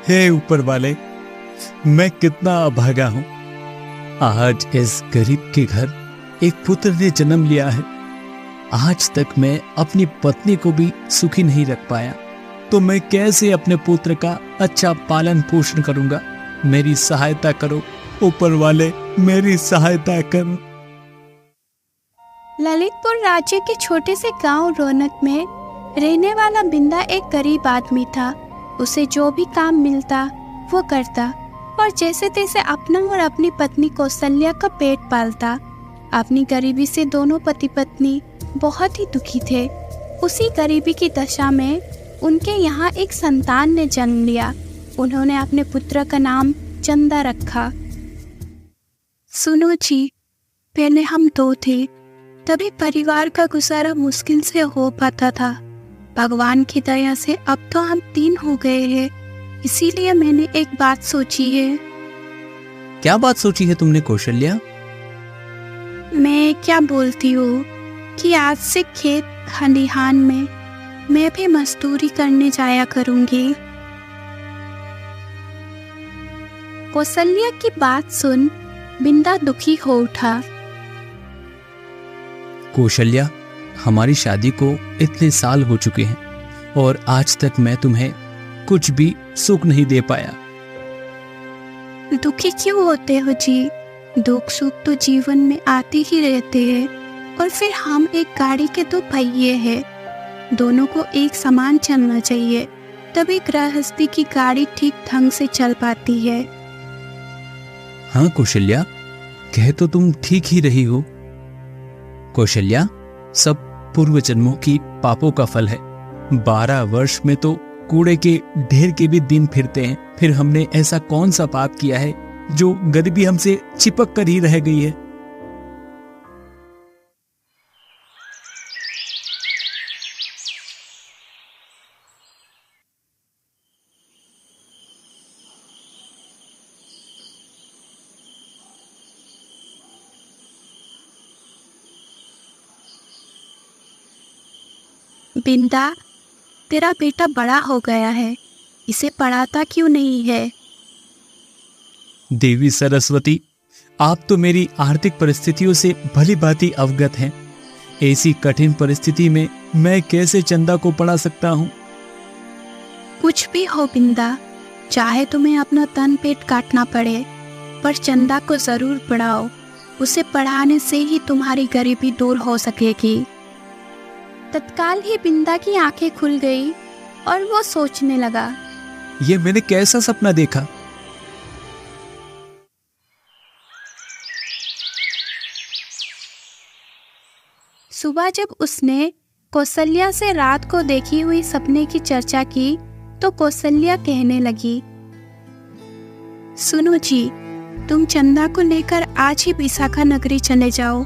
हे ऊपर वाले, मैं कितना अभागा हूं। आज इस गरीब के घर एक पुत्र ने जन्म लिया है। आज तक मैं अपनी पत्नी को भी सुखी नहीं रख पाया, तो मैं कैसे अपने पुत्र का अच्छा पालन पोषण करूंगा। मेरी सहायता करो ऊपर वाले, मेरी सहायता करो। ललितपुर राज्य के छोटे से गांव रौनक में रहने वाला बिंदा एक गरीब आदमी था। उसे जो भी काम मिलता वो करता और जैसे तैसे अपना और अपनी पत्नी कौशल्या का पेट पालता। अपनी गरीबी से दोनों पति पत्नी बहुत ही दुखी थे। उसी गरीबी की दशा में उनके यहाँ एक संतान ने जन्म लिया। उन्होंने अपने पुत्र का नाम चंदा रखा। सुनो जी, पहले हम दो थे, तभी परिवार का गुजारा मुश्किल से हो पाता था। भगवान की दया से अब तो हम 3 हो गए हैं। इसीलिए मैंने एक बात सोची है। क्या बात सोची है तुमने कौशल्या? मैं क्या बोलती हूँ कि आज से खेत खलिहान में मैं भी मजदूरी करने जाया करूंगी। कौशल्या की बात सुन बिंदा दुखी हो उठा। कौशल्या, हमारी शादी को इतने साल हो चुके हैं और आज तक मैं तुम्हें कुछ भी सुख नहीं दे पाया। दुखी क्यों होते हो जी? दुख सुख तो जीवन में आते ही रहते हैं और फिर हम एक गाड़ी के 2 पहिए हैं। दोनों को एक समान चलना चाहिए, तभी गृहस्थी की गाड़ी ठीक ढंग से चल पाती है। हाँ कौशल्या, कह तो तुम ठीक ही रही हो। कौशल्या, सब पूर्व जन्मों की पापों का फल है। 12 वर्ष में तो कूड़े के ढेर के भी दिन फिरते हैं। फिर हमने ऐसा कौन सा पाप किया है जो गरीबी हमसे चिपक कर ही रह गई है। बिंदा, तेरा बेटा बड़ा हो गया है, इसे पढ़ाता क्यों नहीं है? देवी सरस्वती, आप तो मेरी आर्थिक परिस्थितियों से भली भांति अवगत हैं। ऐसी कठिन परिस्थिति में मैं कैसे चंदा को पढ़ा सकता हूँ? कुछ भी हो बिंदा, चाहे तुम्हें अपना तन पेट काटना पड़े, पर चंदा को जरूर पढ़ाओ। उसे पढ़ाने से ही तुम्हारी गरीबी दूर हो सकेगी। तत्काल ही बिंदा की आंखें खुल गई और वो सोचने लगा, ये मैंने कैसा सपना देखा? सुबह जब उसने कौशल्या से रात को देखी हुई सपने की चर्चा की तो कौशल्या कहने लगी, सुनो जी, तुम चंदा को लेकर आज ही विशाखा नगरी चले जाओ।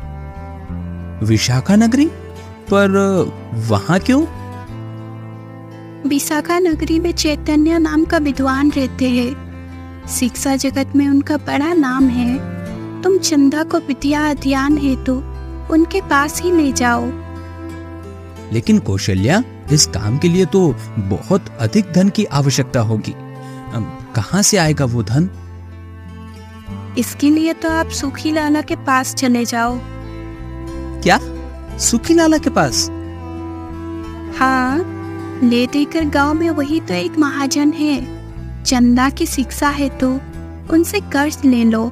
विशाखा नगरी? पर वहां क्यों? विशाखा नगरी में चैतन्य नाम का विद्वान रहते हैं। शिक्षा जगत में उनका बड़ा नाम है। तुम चंदा को विद्या अध्ययन हेतु उनके पास ही ले जाओ। लेकिन कौशल्या, इस काम के लिए तो बहुत अधिक धन की आवश्यकता होगी। कहाँ से आएगा वो धन? इसके लिए तो आप सुखी लाला के पास चले जाओ। क्या? सुखी लाला के पास? हाँ, ले देकर गांव में वही तो एक महाजन है। चंदा की शिक्षा है तो उनसे कर्ज ले लो।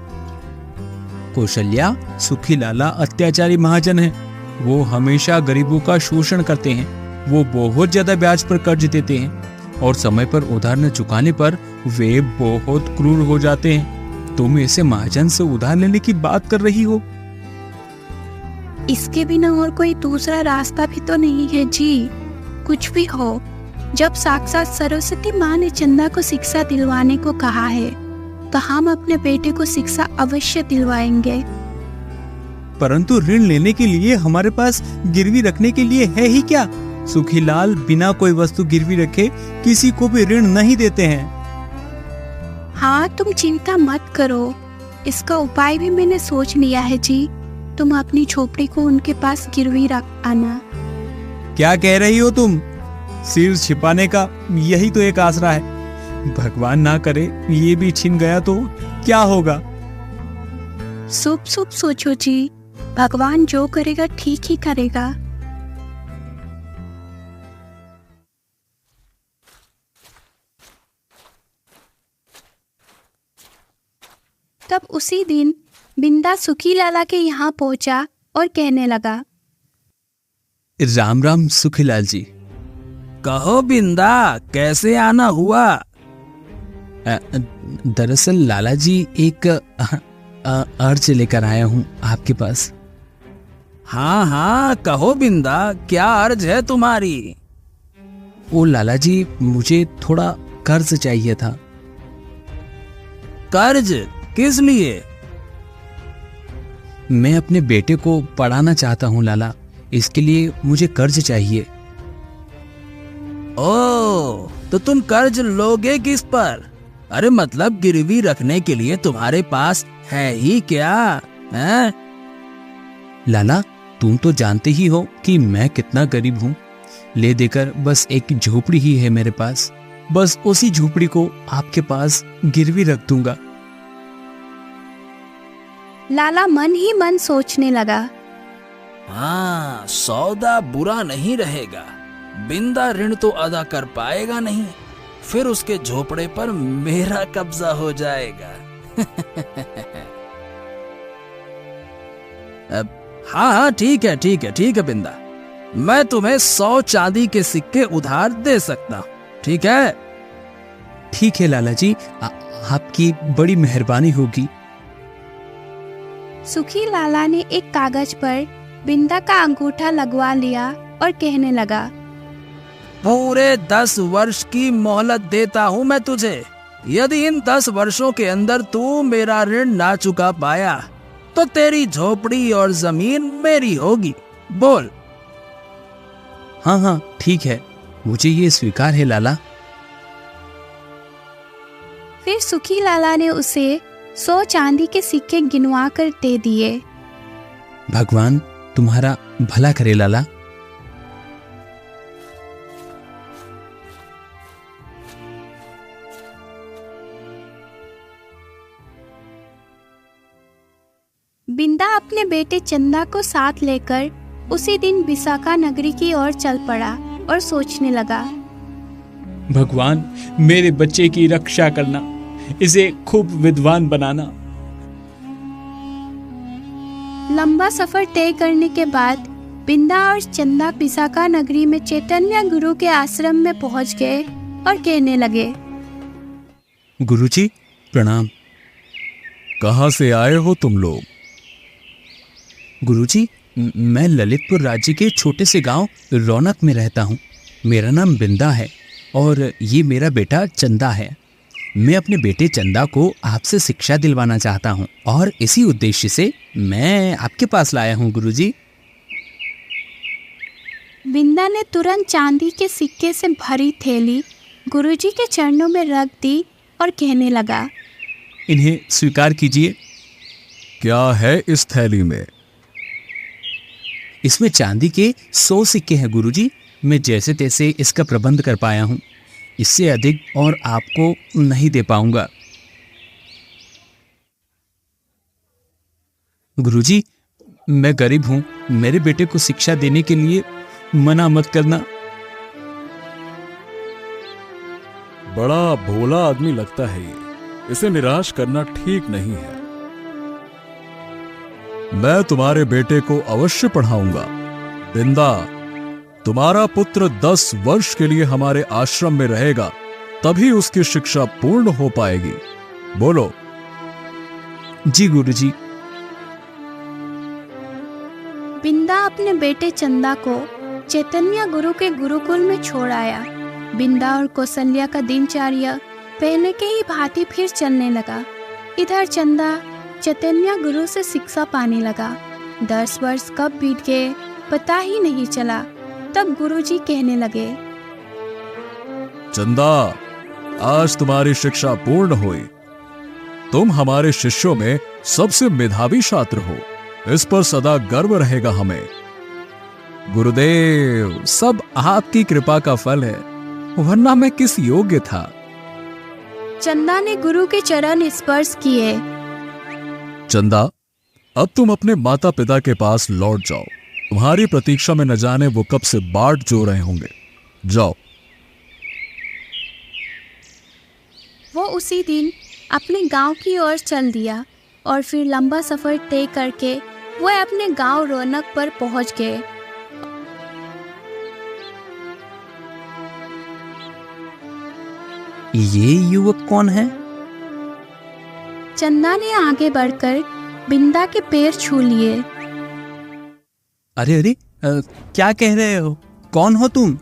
कौशल्या, सुखी लाला अत्याचारी महाजन है। वो हमेशा गरीबों का शोषण करते हैं। वो बहुत ज्यादा ब्याज पर कर्ज देते हैं और समय पर उधार न चुकाने पर वे बहुत क्रूर हो जाते हैं। तुम ऐसे महाजन से उधार लेने की बात कर रही हो? इसके बिना और कोई दूसरा रास्ता भी तो नहीं है जी। कुछ भी हो, जब साक्षात सरस्वती माँ ने चंदा को शिक्षा दिलवाने को कहा है तो हम अपने बेटे को शिक्षा अवश्य दिलवाएंगे। परंतु ऋण लेने के लिए हमारे पास गिरवी रखने के लिए है ही क्या? सुखीलाल बिना कोई वस्तु गिरवी रखे किसी को भी ऋण नहीं देते हैं। हाँ, तुम चिंता मत करो, इसका उपाय भी मैंने सोच लिया है जी। तुम अपनी झोपड़ी को उनके पास गिरवी रख आना। क्या कह रही हो तुम? सिर छिपाने का यही तो एक आसरा है। भगवान ना करे ये भी छिन गया तो क्या होगा? शुभ शुभ सोचो जी, भगवान जो करेगा ठीक ही करेगा। तब उसी दिन बिंदा सुखी लाला के यहाँ पहुंचा और कहने लगा, राम राम सुखीलाल जी। कहो बिंदा, कैसे आना हुआ? दरअसल लाला जी एक अर्ज लेकर आया हूँ आपके पास। हाँ हाँ कहो बिंदा, क्या अर्ज है तुम्हारी? ओ लाला जी, मुझे थोड़ा कर्ज चाहिए था। कर्ज? किस लिए? मैं अपने बेटे को पढ़ाना चाहता हूँ लाला, इसके लिए मुझे कर्ज चाहिए। ओह, तो तुम कर्ज लोगे किस पर? अरे मतलब गिरवी रखने के लिए तुम्हारे पास है ही क्या? हैं? लाला, तुम तो जानते ही हो कि मैं कितना गरीब हूँ। ले देकर बस एक झोपड़ी ही है मेरे पास, बस उसी झोपड़ी को आपके पास गिरवी रख दूंगा। लाला मन ही मन सोचने लगा, हाँ, सौदा बुरा नहीं रहेगा। बिंदा ऋण तो अदा कर पाएगा नहीं, फिर उसके झोपड़े पर मेरा कब्जा हो जाएगा। हाँ हाँ ठीक है बिंदा, मैं तुम्हें 100 चांदी के सिक्के उधार दे सकता हूँ, ठीक है? ठीक है लाला जी, आपकी बड़ी मेहरबानी होगी। सुखी लाला ने एक कागज पर बिंदा का अंगूठा लगवा लिया और कहने लगा, पूरे 10 वर्ष की मोहलत देता हूँ मैं तुझे। यदि इन 10 वर्षों के अंदर तू मेरा ऋण ना चुका पाया तो तेरी झोपड़ी और जमीन मेरी होगी। बोल। हाँ हाँ ठीक है, मुझे ये स्वीकार है लाला। फिर सुखी लाला ने उसे 100 चांदी के सिक्के गिनवा कर दे दिए। भगवान तुम्हारा भला करे लाला। बिंदा अपने बेटे चंदा को साथ लेकर उसी दिन विशाखा नगरी की ओर चल पड़ा और सोचने लगा, भगवान मेरे बच्चे की रक्षा करना, इसे खूब विद्वान बनाना। लंबा सफर तय करने के बाद बिंदा और चंदा विशाखा नगरी में चैतन्य गुरु के आश्रम में पहुंच गए और कहने लगे, गुरुजी प्रणाम। कहाँ से आए हो तुम लोग? गुरुजी, मैं ललितपुर राज्य के छोटे से गांव रौनक में रहता हूँ। मेरा नाम बिंदा है और ये मेरा बेटा चंदा है। मैं अपने बेटे चंदा को आपसे शिक्षा दिलवाना चाहता हूँ और इसी उद्देश्य से मैं आपके पास लाया हूँ गुरुजी। बिंदा ने तुरंत चांदी के सिक्के से भरी थैली गुरुजी के चरणों में रख दी और कहने लगा, इन्हें स्वीकार कीजिए। क्या है इस थैली में? इसमें चांदी के 100 सिक्के हैं गुरुजी। मैं जैसे तैसे इसका प्रबंध कर पाया हूँ, इससे अधिक और आपको नहीं दे पाऊंगा। गुरुजी, मैं गरीब हूँ, मेरे बेटे को शिक्षा देने के लिए मना मत करना। बड़ा भोला आदमी लगता है ये, इसे निराश करना ठीक नहीं है। मैं तुम्हारे बेटे को अवश्य पढ़ाऊंगा। बिंदा, तुम्हारा पुत्र 10 वर्ष के लिए हमारे आश्रम में रहेगा, तभी उसकी शिक्षा पूर्ण हो पाएगी। बोलो। जी गुरुजी। बिंदा अपने बेटे चंदा को चैतन्य गुरु के गुरुकुल में छोड़ आया। बिंदा और कौशल्या का दिनचर्या पहले के ही भांति फिर चलने लगा। इधर चंदा चैतन्य गुरु से शिक्षा पाने लगा। 10 वर्ष कब बीत गए पता ही नहीं चला। तब गुरुजी कहने लगे, चंदा, आज तुम्हारी शिक्षा पूर्ण हुई। तुम हमारे शिष्यों में सबसे मेधावी छात्र हो, इस पर सदा गर्व रहेगा हमें। गुरुदेव, सब आपकी कृपा का फल है, वरना मैं किस योग्य था। चंदा ने गुरु के चरण स्पर्श किए। चंदा, अब तुम अपने माता पिता के पास लौट जाओ। तुम्हारी प्रतीक्षा में न जाने वो कब से बाट जो रहे होंगे। जाओ। वो उसी दिन अपने गांव की ओर चल दिया और फिर लंबा सफर तय करके वो अपने गांव रौनक पर पहुंच गए। ये युवक कौन है? चंदा ने आगे बढ़कर बिंदा के पैर छू लिए। अरे अरे, क्या कह रहे हो? कौन हो तुम?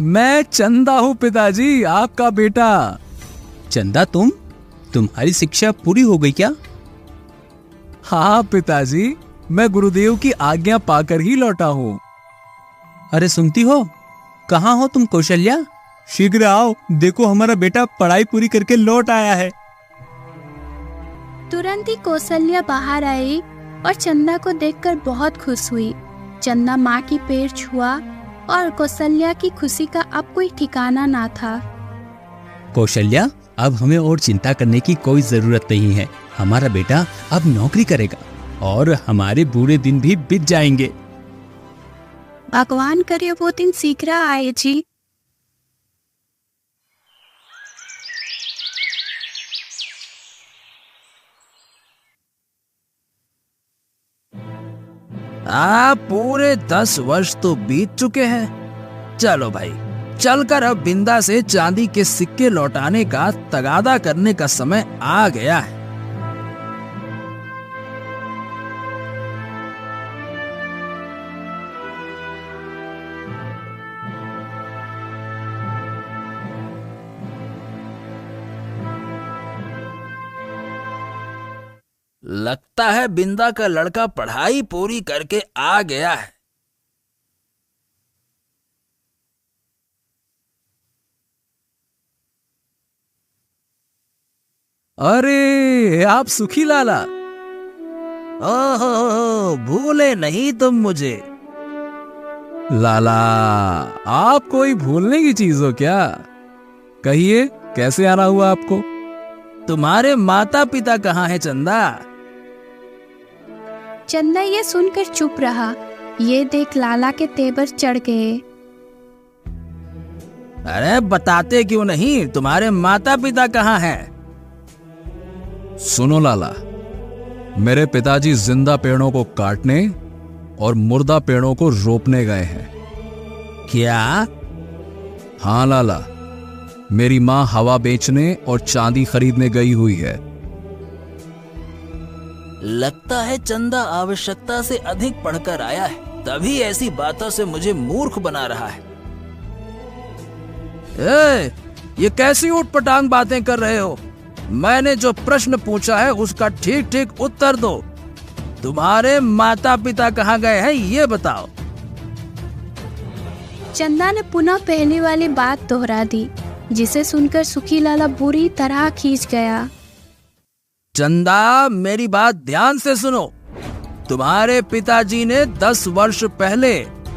मैं चंदा हूँ पिताजी, आपका बेटा। चंदा, तुम्हारी शिक्षा पूरी हो गई क्या? हाँ पिताजी, मैं गुरुदेव की आज्ञा पाकर ही लौटा हूँ। अरे सुनती हो, कहाँ हो तुम कौशल्या? शीघ्र आओ, देखो हमारा बेटा पढ़ाई पूरी करके लौट आया है। तुरंत ही कौशल्या बाहर आई और चंदा को देखकर बहुत खुश हुई। चंदा माँ की पैर छुआ और कौशल्या की खुशी का अब कोई ठिकाना ना था। कौशल्या, अब हमें और चिंता करने की कोई जरूरत नहीं है। हमारा बेटा अब नौकरी करेगा और हमारे बुरे दिन भी बीत जाएंगे। भगवान करे वो दिन शीघ्र आए जी। पूरे 10 वर्ष तो बीत चुके हैं। चलो भाई, चलकर अब बिंदा से चांदी के सिक्के लौटाने का तगादा करने का समय आ गया है। लगता है बिंदा का लड़का पढ़ाई पूरी करके आ गया है। अरे आप सुखी लाला, ओहो, भूले नहीं तुम मुझे। लाला, आप कोई भूलने की चीज हो क्या? कहिए, कैसे आना हुआ आपको? तुम्हारे माता पिता कहाँ हैं चंदा? चंदा ये सुनकर चुप रहा। ये देख लाला के तेवर चढ़ गए। अरे बताते क्यों नहीं, तुम्हारे माता पिता कहाँ हैं? सुनो लाला, मेरे पिताजी जिंदा पेड़ों को काटने और मुर्दा पेड़ों को रोपने गए हैं। क्या? हाँ लाला, मेरी माँ हवा बेचने और चांदी खरीदने गई हुई है। लगता है चंदा आवश्यकता से अधिक पढ़कर आया है, तभी ऐसी बातों से मुझे मूर्ख बना रहा है। ये कैसी उठपटांग बातें कर रहे हो? मैंने जो प्रश्न पूछा है उसका ठीक ठीक उत्तर दो। तुम्हारे माता पिता कहाँ गए हैं, ये बताओ। चंदा ने पुनः पहले वाली बात दोहरा दी, जिसे सुनकर सुखी लाला बुरी तरह खींच गया। चंदा, मेरी बात ध्यान से सुनो। तुम्हारे पिताजी ने 10 वर्ष पहले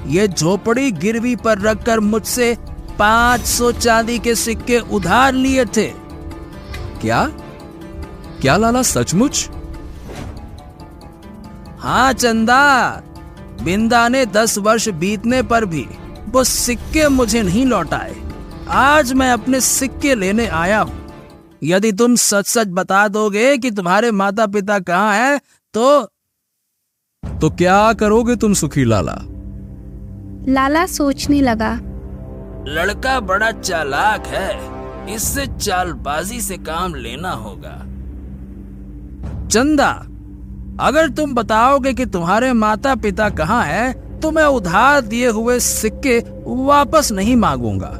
ये झोपड़ी गिरवी पर रखकर मुझसे 500 चांदी के सिक्के उधार लिए थे। क्या? क्या लाला, सचमुच? हाँ चंदा, बिंदा ने 10 वर्ष बीतने पर भी वो सिक्के मुझे नहीं लौटाए। आज मैं अपने सिक्के लेने आया हूँ। यदि तुम सच सच बता दोगे कि तुम्हारे माता पिता कहाँ हैं, तो क्या करोगे तुम सुखी लाला? लाला सोचने लगा। लड़का बड़ा चालाक है, इससे चालबाजी से काम लेना होगा। चंदा, अगर तुम बताओगे कि तुम्हारे माता पिता कहाँ हैं, तो मैं उधार दिए हुए सिक्के वापस नहीं मांगूंगा।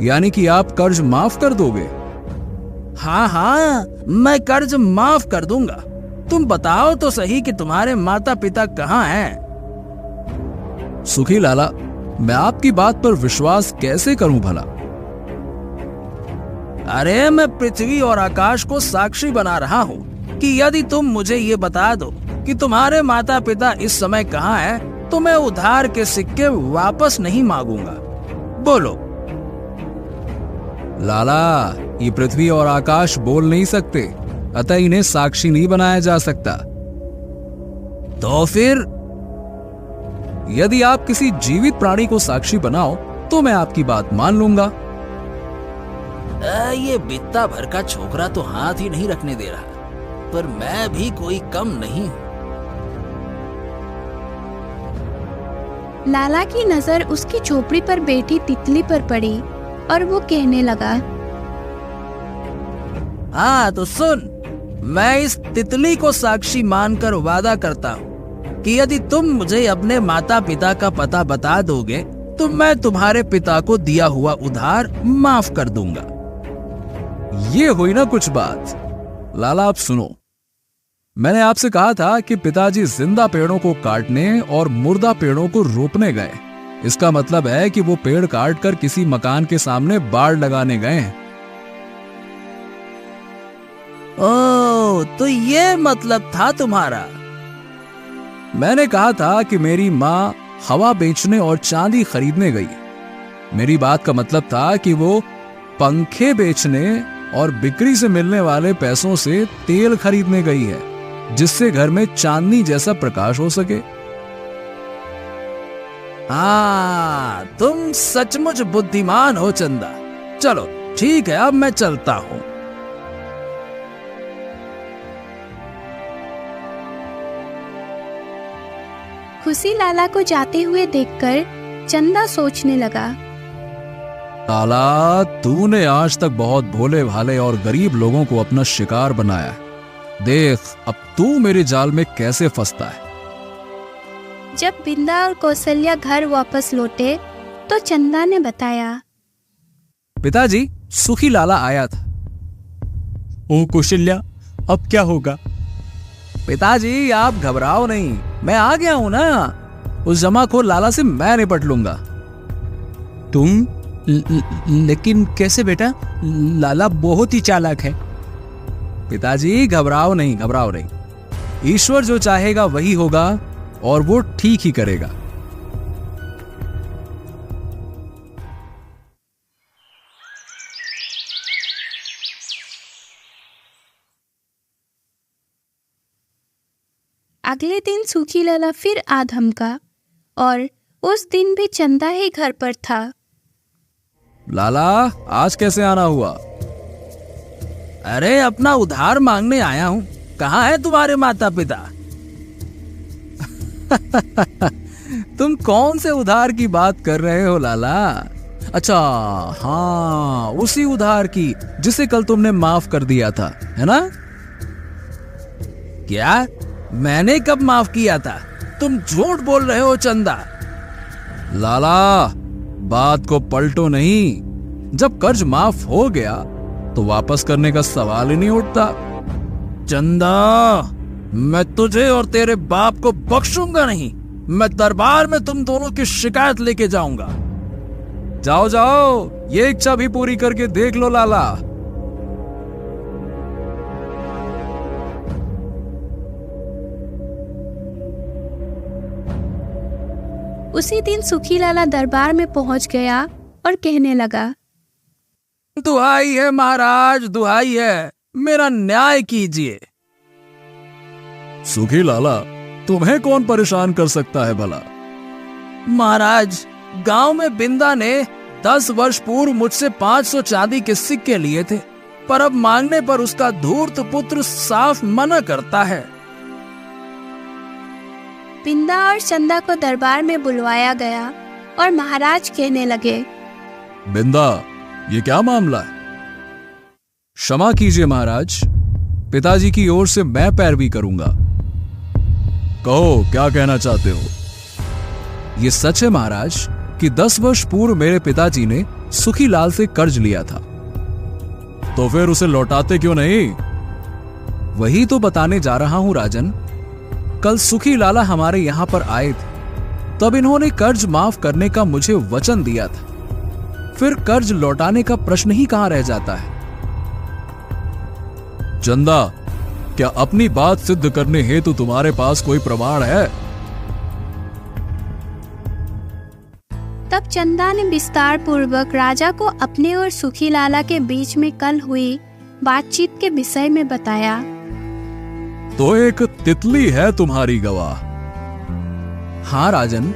यानी कि आप कर्ज माफ कर दोगे? हाँ, मैं कर्ज माफ कर दूंगा। तुम बताओ तो सही कि तुम्हारे माता पिता कहाँ हैं? सुखी लाला, मैं आपकी बात पर विश्वास कैसे करूं भला? अरे मैं पृथ्वी और आकाश को साक्षी बना रहा हूँ कि यदि तुम मुझे ये बता दो कि तुम्हारे माता पिता इस समय कहाँ हैं, तो मैं उधार के सिक्के वापस नहीं मांगूंगा। बोलो। लाला, ये पृथ्वी और आकाश बोल नहीं सकते, अतः इन्हें साक्षी नहीं बनाया जा सकता। तो फिर यदि आप किसी जीवित प्राणी को साक्षी बनाओ तो मैं आपकी बात मान लूंगा। ये बित्ता भर का छोकरा तो हाथ ही नहीं रखने दे रहा, पर मैं भी कोई कम नहीं हूं। लाला की नजर उसकी झोपड़ी पर बैठी तितली पर पड़ी और वो कहने लगा, हाँ तो सुन, मैं इस तितली को साक्षी मानकर वादा करता हूँ कि यदि तुम मुझे अपने माता पिता का पता बता दोगे तो मैं तुम्हारे पिता को दिया हुआ उधार माफ कर दूंगा। ये हुई ना कुछ बात। लाला, आप सुनो, मैंने आपसे कहा था कि पिताजी जिंदा पेड़ों को काटने और मुर्दा पेड़ों को रोपने गए। इसका मतलब है कि वो पेड़ काट कर किसी मकान के सामने बाड़ लगाने गए हैं। ओह, तो ये मतलब था तुम्हारा। मैंने कहा था कि मेरी माँ हवा बेचने और चांदी खरीदने गई। मेरी बात का मतलब था कि वो पंखे बेचने और बिक्री से मिलने वाले पैसों से तेल खरीदने गई है, जिससे घर में चांदनी जैसा प्रकाश हो सके। हाँ, तुम सचमुच बुद्धिमान हो चंदा। चलो ठीक है, अब मैं चलता हूं। खुशी लाला को जाते हुए देखकर चंदा सोचने लगा, लाला, तूने आज तक बहुत भोले भाले और गरीब लोगों को अपना शिकार बनाया है। देख अब तू मेरे जाल में कैसे फंसता है। जब बिंदा और कौशल्या घर वापस लौटे तो चंदा ने बताया, पिताजी, सुखी लाला आया था। ओ कौशल्या, अब क्या होगा? पिताजी, आप घबराओ नहीं, मैं आ गया हूं ना। उस जमाखोर लाला से मैं निपट लूंगा। तुम? लेकिन कैसे बेटा? लाला बहुत ही चालाक है। पिताजी, घबराओ नहीं, घबराओ नहीं। ईश्वर जो चाहेगा वही होगा और वो ठीक ही करेगा। अगले दिन सूखी लाला फिर आ धमका और उस दिन भी चंदा ही घर पर था। लाला, आज कैसे आना हुआ? अरे, अपना उधार मांगने आया हूं। कहाँ है तुम्हारे माता पिता? तुम कौन से उधार की बात कर रहे हो लाला? अच्छा, हाँ, उसी उधार की जिसे कल तुमने माफ कर दिया था, है ना? क्या? मैंने कब माफ किया था? तुम झूठ बोल रहे हो चंदा। लाला, बात को पलटो नहीं। जब कर्ज माफ हो गया तो वापस करने का सवाल ही नहीं उठता। चंदा, मैं तुझे और तेरे बाप को बख्शूंगा नहीं। मैं दरबार में तुम दोनों की शिकायत लेके जाऊंगा। जाओ जाओ, ये इच्छा भी पूरी करके देख लो लाला। उसी दिन सुखी लाला दरबार में पहुंच गया और कहने लगा, दुहाई है महाराज, दुहाई है, मेरा न्याय कीजिए। सुखी लाला, तुम्हें कौन परेशान कर सकता है भला? महाराज, गांव में बिंदा ने 10 वर्ष पूर्व मुझसे 500 चांदी के सिक्के लिए थे, पर अब मांगने पर उसका धूर्त पुत्र साफ मना करता है। बिंदा और चंदा को दरबार में बुलवाया गया और महाराज कहने लगे, बिंदा, ये क्या मामला है? क्षमा कीजिए महाराज, पिताजी की ओर से मैं पैरवी करूंगा। कहो, क्या कहना चाहते हो? ये सच है महाराज कि 10 वर्ष पूर्व मेरे पिताजी ने सुखी लाल से कर्ज लिया था। तो फिर उसे लौटाते क्यों नहीं? वही तो बताने जा रहा हूं राजन। कल सुखी लाला हमारे यहां पर आए थे, तब इन्होंने कर्ज माफ करने का मुझे वचन दिया था। फिर कर्ज लौटाने का प्रश्न ही कहां रह जाता है। चंदा, क्या अपनी बात सिद्ध करने हेतु तुम्हारे पास कोई प्रमाण है? तब तब चंदा ने विस्तार पूर्वक राजा को अपने और सुखी लाला के बीच में कल हुई बातचीत के विषय में बताया। तो एक तितली है तुम्हारी गवाह? हाँ राजन,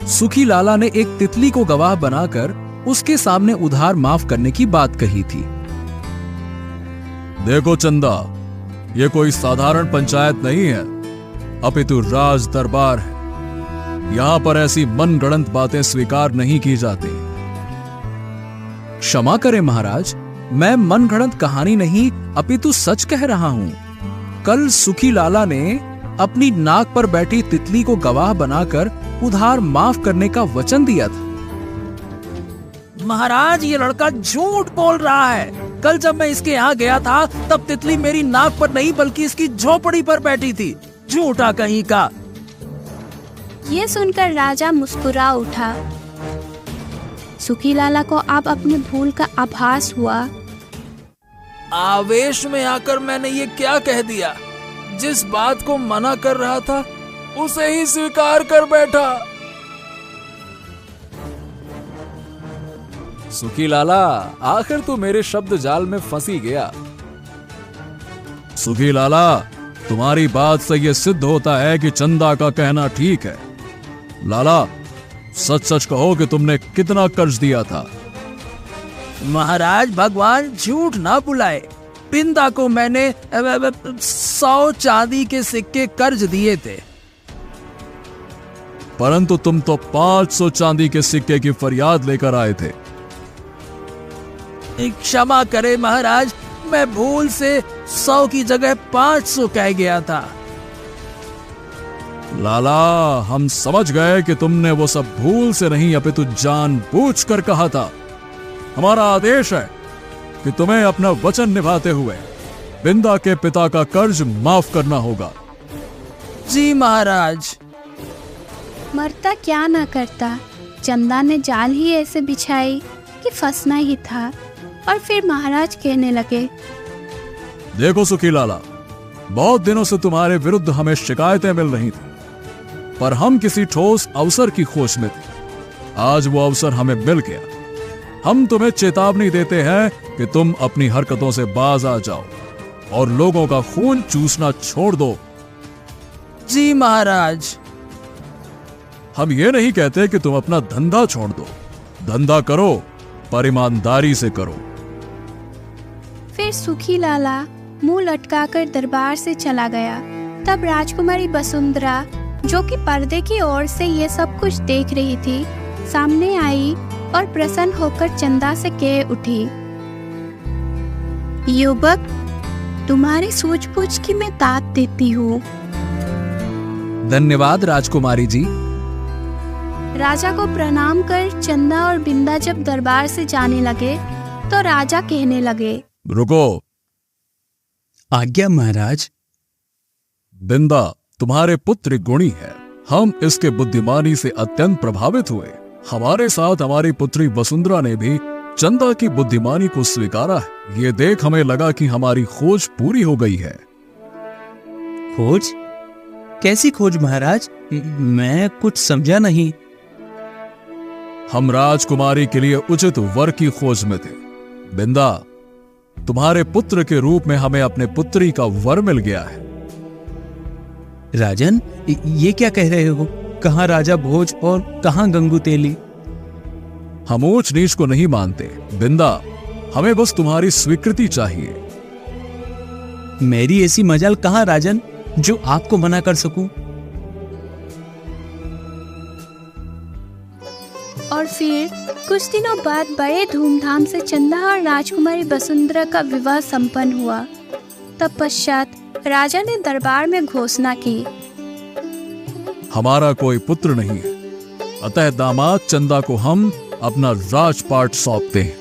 सुखी लाला ने एक तितली को गवाह बनाकर उसके सामने उधार माफ करने की बात कही थी। देखो चंदा, ये कोई साधारण पंचायत नहीं है, अपितु राज दरबार है। यहां पर ऐसी मनगढ़ंत बातें स्वीकार नहीं की जाती। क्षमा करें महाराज, मैं मनगढ़ंत कहानी नहीं अपितु सच कह रहा हूं। कल सुखी लाला ने अपनी नाक पर बैठी तितली को गवाह बनाकर उधार माफ करने का वचन दिया था। महाराज, ये लड़का झूठ बोल रहा है। कल जब मैं इसके यहाँ गया था तब तितली मेरी नाक पर नहीं बल्कि इसकी झोपड़ी पर बैठी थी। झूठा कहीं का। ये सुनकर राजा मुस्कुरा उठा। सुखी लाला को अब अपनी भूल का आभास हुआ। आवेश में आकर मैंने ये क्या कह दिया। जिस बात को मना कर रहा था उसे ही स्वीकार कर बैठा। सुखी लाला, आखिर तू मेरे शब्द जाल में फंसी गया। सुखी लाला, तुम्हारी बात से यह सिद्ध होता है कि चंदा का कहना ठीक है। लाला, सच सच कहो कि तुमने कितना कर्ज दिया था? महाराज, भगवान झूठ ना बुलाए। बिंदा को मैंने 100 चांदी के सिक्के कर्ज दिए थे। परंतु तुम तो 500 चांदी के सिक्के की फरियाद लेकर आए थे। क्षमा करे महाराज, मैं भूल से 100 की जगह 500 कह गया था। लाला, हम समझ गए कि तुमने वो सब भूल से नहीं अपितु जानबूझकर कहा था। हमारा आदेश है कि तुम्हें अपना वचन निभाते हुए बिंदा के पिता का कर्ज माफ करना होगा। जी महाराज। मरता क्या ना करता। चंदा ने जाल ही ऐसे बिछाई कि फंसना ही था। और फिर महाराज कहने लगे, देखो सुखी लाला, बहुत दिनों से तुम्हारे विरुद्ध हमें शिकायतें मिल रही थी, पर हम किसी ठोस अवसर की खोज में थे। आज वो अवसर हमें मिल गया। हम तुम्हें चेतावनी देते हैं कि तुम अपनी हरकतों से बाज आ जाओ और लोगों का खून चूसना छोड़ दो। जी महाराज। हम ये नहीं कहते कि तुम अपना धंधा छोड़ दो। धंधा करो, पर ईमानदारी से करो। फिर सुखी लाला मुंह लटकाकर दरबार से चला गया। तब राजकुमारी वसुंधरा, जो कि पर्दे की ओर से ये सब कुछ देख रही थी, सामने आई और प्रसन्न होकर चंदा से कह उठी, युवक, तुम्हारी सूझबूझ की मैं दाद देती हूँ। धन्यवाद राजकुमारी जी। राजा को प्रणाम कर चंदा और बिंदा जब दरबार से जाने लगे तो राजा कहने लगे, रुको। आज्ञा महाराज। बिंदा तुम्हारे पुत्र गुणी है। हम इसके बुद्धिमानी से अत्यंत प्रभावित हुए। हमारे साथ हमारी पुत्री वसुंधरा ने भी चंदा की बुद्धिमानी को स्वीकारा है। ये देख हमें लगा कि हमारी खोज पूरी हो गई है। खोज? कैसी खोज महाराज? मैं कुछ समझा नहीं। हम राजकुमारी के लिए उचित वर की खोज में थे। बिंदा, तुम्हारे पुत्र के रूप में हमें अपने पुत्री का वर मिल गया है। राजन, ये क्या कह रहे हो? कहां राजा भोज और कहां गंगू तेली? हम ऊंच नीच को नहीं मानते बिंदा, हमें बस तुम्हारी स्वीकृति चाहिए। मेरी ऐसी मजाल कहां राजन जो आपको मना कर सकूं? और फिर कुछ दिनों बाद बड़े धूमधाम से चंदा और राजकुमारी वसुंधरा का विवाह संपन्न हुआ। तत्पश्चात राजा ने दरबार में घोषणा की, हमारा कोई पुत्र नहीं है, अतः दामाद चंदा को हम अपना राजपाट सौंपते हैं।